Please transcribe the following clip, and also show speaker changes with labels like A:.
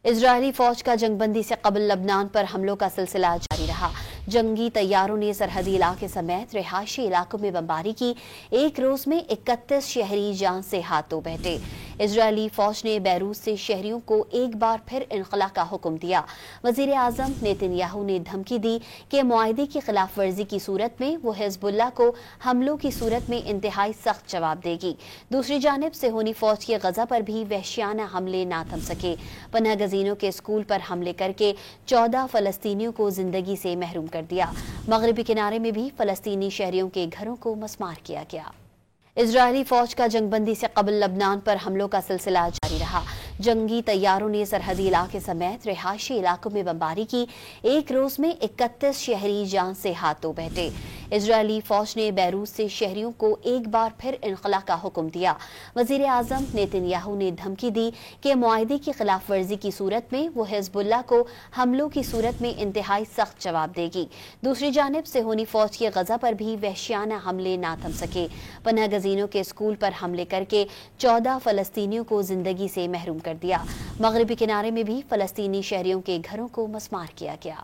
A: Israeli फौज का जंगबंदी से कबल लबनान पर हमलों का सिलसिला जारी रहा। जंगी तैयारों ने सरहदी इलाके समेत रिहायशी इलाकों में बमबारी की। एक रोज में 31 शहरी जान से हाथ धो बैठे। इजरायली फौज ने बैरूत से शहरियों को एक बार फिर इनखला का हुक्म दिया। वजीर आजम नेतन्याहू ने धमकी दी कि मुआहदे की खिलाफ वर्जी की सूरत में वो हिजबुल्लाह को हमलों की सूरत में इंतहाई सख्त जवाब देगी। दूसरी जानिब सेहोनी फौज के गजा पर भी वहशियाना हमले ना थम सके। पनाह गजीनों के स्कूल पर हमले करके 14 फलस्तीनियों को जिंदगी से महरूम कर दिया। मगरबी किनारे में भी फलस्तीनी शहरियों के घरों को मस्मार किया गया। इजरायली फौज का जंगबंदी से कबल लबनान पर हमलों का सिलसिला जारी रहा। जंगी तैयारों ने सरहदी इलाके समेत रिहायशी इलाकों में बमबारी की। एक रोज में 31 शहरी जान से हाथ धो बैठे। इजरायली फौज ने बैरूत से शहरियों को एक बार फिर इनखला का हुक्म दिया। वजीर आजम नेतन्याहू ने धमकी दी कि मुआहदे की खिलाफ वर्जी की सूरत में वो हिजबुल्लाह को हमलों की सूरत में इंतहाई सख्त जवाब देगी। दूसरी जानिब सेहोनी फौज के गजा पर भी वहशियाना हमले ना थम सके। पनाह गजीनों के स्कूल पर हमले करके 14 फलस्तीनियों को जिंदगी से महरूम कर दिया। मगरबी किनारे में भी फलस्तीनी शहरियों के घरों को मस्मार किया गया।